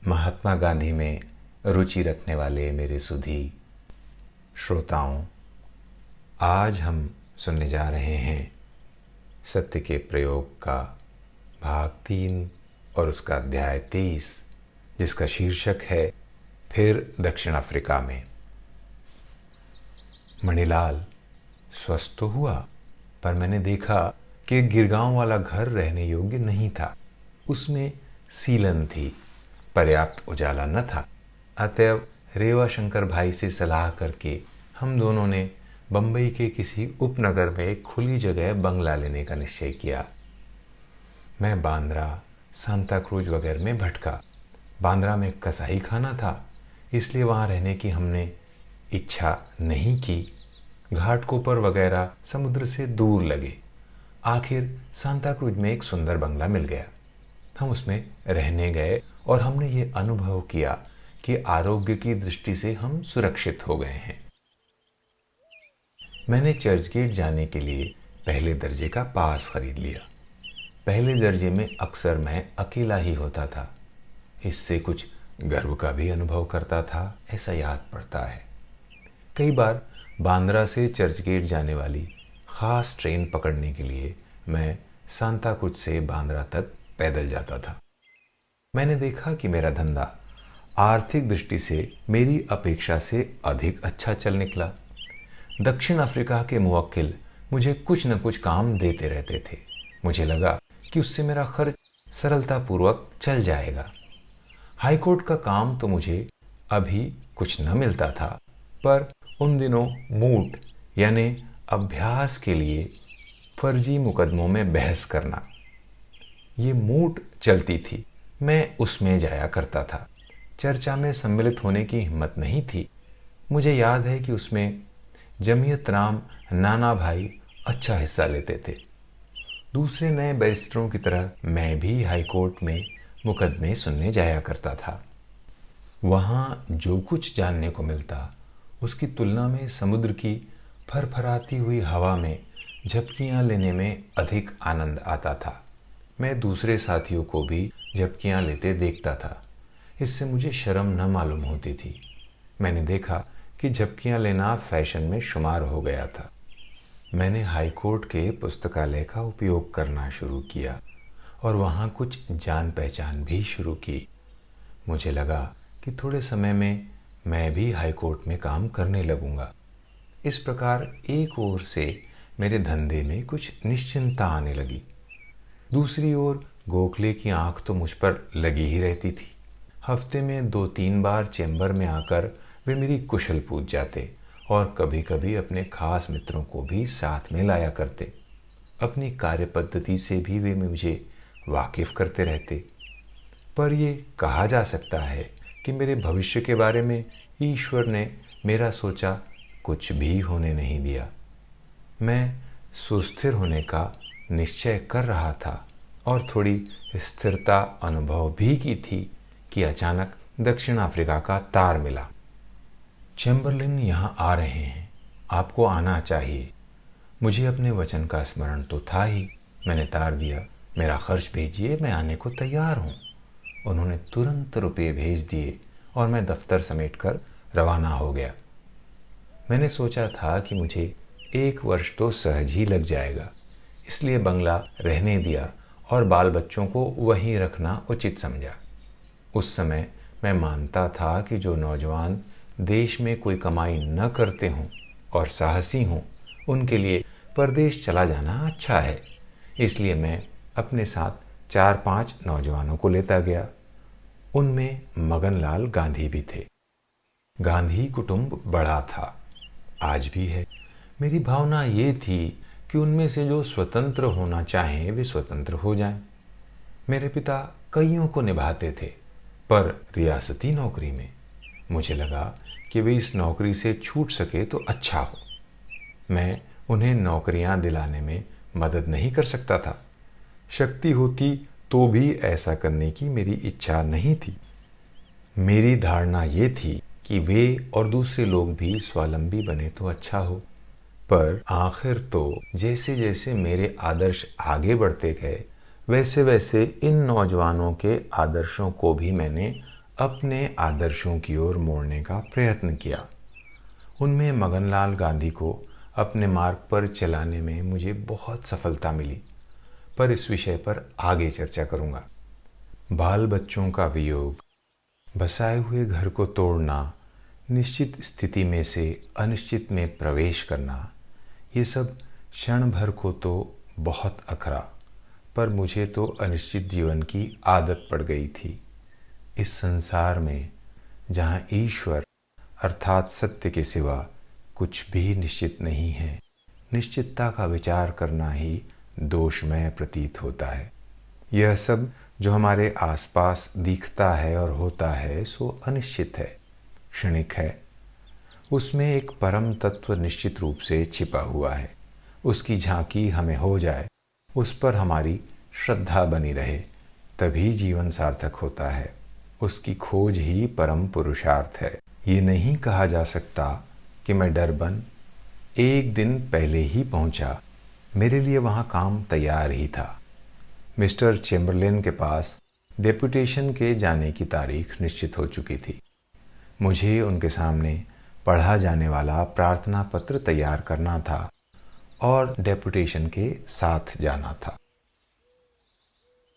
महात्मा गांधी में रुचि रखने वाले मेरे सुधी श्रोताओं, आज हम सुनने जा रहे हैं सत्य के प्रयोग का भाग 3 और उसका अध्याय 23, जिसका शीर्षक है फिर दक्षिण अफ्रीका में। मणिलाल स्वस्थ तो हुआ, पर मैंने देखा कि गिरगांव वाला घर रहने योग्य नहीं था। उसमें सीलन थी, पर्याप्त उजाला न था। अतएव रेवा शंकर भाई से सलाह करके हम दोनों ने बंबई के किसी उपनगर में एक खुली जगह बंगला लेने का निश्चय किया। मैं बांद्रा, सांता क्रूज वगैरह में भटका। बांद्रा में कसाई खाना था, इसलिए वहाँ रहने की हमने इच्छा नहीं की। घाटकोपर वगैरह समुद्र से दूर लगे। आखिर सांता क्रूज में एक सुंदर बंगला मिल गया। हम उसमें रहने गए और हमने ये अनुभव किया कि आरोग्य की दृष्टि से हम सुरक्षित हो गए हैं। मैंने चर्चगेट जाने के लिए पहले दर्जे का पास खरीद लिया। पहले दर्जे में अक्सर मैं अकेला ही होता था। इससे कुछ गर्व का भी अनुभव करता था, ऐसा याद पड़ता है। कई बार बांद्रा से चर्चगेट जाने वाली ख़ास ट्रेन पकड़ने के लिए मैं सांता क्रूज से बांद्रा तक पैदल जाता था। मैंने देखा कि मेरा धंधा आर्थिक दृष्टि से मेरी अपेक्षा से अधिक अच्छा चल निकला। दक्षिण अफ्रीका के मुवक्किल मुझे कुछ न कुछ काम देते रहते थे। मुझे लगा कि उससे मेरा खर्च सरलतापूर्वक चल जाएगा। हाईकोर्ट का काम तो मुझे अभी कुछ न मिलता था, पर उन दिनों मूट यानी अभ्यास के लिए फर्जी मुकदमों में बहस करना, ये मूट चलती थी। मैं उसमें जाया करता था। चर्चा में सम्मिलित होने की हिम्मत नहीं थी। मुझे याद है कि उसमें जमीयत राम नाना भाई अच्छा हिस्सा लेते थे। दूसरे नए बैरिस्टरों की तरह मैं भी हाईकोर्ट में मुकदमे सुनने जाया करता था। वहाँ जो कुछ जानने को मिलता, उसकी तुलना में समुद्र की फरफराती हुई हवा में झपकियाँ लेने में अधिक आनंद आता था। मैं दूसरे साथियों को भी झपकियाँ लेते देखता था। इससे मुझे शर्म न मालूम होती थी। मैंने देखा कि झपकियाँ लेना फैशन में शुमार हो गया था। मैंने हाईकोर्ट के पुस्तकालय का उपयोग करना शुरू किया और वहाँ कुछ जान पहचान भी शुरू की। मुझे लगा कि थोड़े समय में मैं भी हाईकोर्ट में काम करने लगूंगा। इस प्रकार एक ओर से मेरे धंधे में कुछ निश्चिंतता आने लगी। दूसरी ओर गोखले की आंख तो मुझ पर लगी ही रहती थी। हफ्ते में 2-3 बार चैम्बर में आकर वे मेरी कुशल पूछ जाते और कभी कभी अपने खास मित्रों को भी साथ में लाया करते। अपनी कार्य पद्धति से भी वे मुझे वाकिफ करते रहते। पर ये कहा जा सकता है कि मेरे भविष्य के बारे में ईश्वर ने मेरा सोचा कुछ भी होने नहीं दिया। मैं सुस्थिर होने का निश्चय कर रहा था और थोड़ी स्थिरता अनुभव भी की थी कि अचानक दक्षिण अफ्रीका का तार मिला। चैम्बरलिन यहाँ आ रहे हैं, आपको आना चाहिए। मुझे अपने वचन का स्मरण तो था ही। मैंने तार दिया, मेरा खर्च भेजिए, मैं आने को तैयार हूँ। उन्होंने तुरंत रुपये भेज दिए और मैं दफ्तर समेटकर रवाना हो गया। मैंने सोचा था कि मुझे 1 वर्ष तो सहज ही लग जाएगा, इसलिए बंगला रहने दिया और बाल बच्चों को वहीं रखना उचित समझा। उस समय मैं मानता था कि जो नौजवान देश में कोई कमाई न करते हों और साहसी हों, उनके लिए परदेश चला जाना अच्छा है। इसलिए मैं अपने साथ 4-5 नौजवानों को लेता गया। उनमें मगनलाल गांधी भी थे। गांधी कुटुंब बड़ा था, आज भी है। मेरी भावना ये थी कि उनमें से जो स्वतंत्र होना चाहें वे स्वतंत्र हो जाएं। मेरे पिता कईयों को निभाते थे, पर रियासती नौकरी में। मुझे लगा कि वे इस नौकरी से छूट सके तो अच्छा हो। मैं उन्हें नौकरियां दिलाने में मदद नहीं कर सकता था। शक्ति होती तो भी ऐसा करने की मेरी इच्छा नहीं थी। मेरी धारणा ये थी कि वे और दूसरे लोग भी स्वावलंबी बने तो अच्छा हो। पर आखिर तो जैसे जैसे मेरे आदर्श आगे बढ़ते गए, वैसे वैसे इन नौजवानों के आदर्शों को भी मैंने अपने आदर्शों की ओर मोड़ने का प्रयत्न किया। उनमें मगनलाल गांधी को अपने मार्ग पर चलाने में मुझे बहुत सफलता मिली, पर इस विषय पर आगे चर्चा करूंगा। बाल बच्चों का वियोग, बसाए हुए घर को तोड़ना, निश्चित स्थिति में से अनिश्चित में प्रवेश करना, ये सब क्षण भर को तो बहुत अखरा, पर मुझे तो अनिश्चित जीवन की आदत पड़ गई थी। इस संसार में जहाँ ईश्वर अर्थात सत्य के सिवा कुछ भी निश्चित नहीं है, निश्चितता का विचार करना ही दोषमय प्रतीत होता है। यह सब जो हमारे आसपास दिखता है और होता है सो अनिश्चित है, क्षणिक है। उसमें एक परम तत्व निश्चित रूप से छिपा हुआ है। उसकी झांकी हमें हो जाए, उस पर हमारी श्रद्धा बनी रहे, तभी जीवन सार्थक होता है। उसकी खोज ही परम पुरुषार्थ है। ये नहीं कहा जा सकता कि मैं डरबन एक दिन पहले ही पहुंचा, मेरे लिए वहां काम तैयार ही था। मिस्टर चेम्बरलेन के पास डेपुटेशन के जाने की तारीख निश्चित हो चुकी थी। मुझे उनके सामने पढ़ा जाने वाला प्रार्थना पत्र तैयार करना था और डेपुटेशन के साथ जाना था।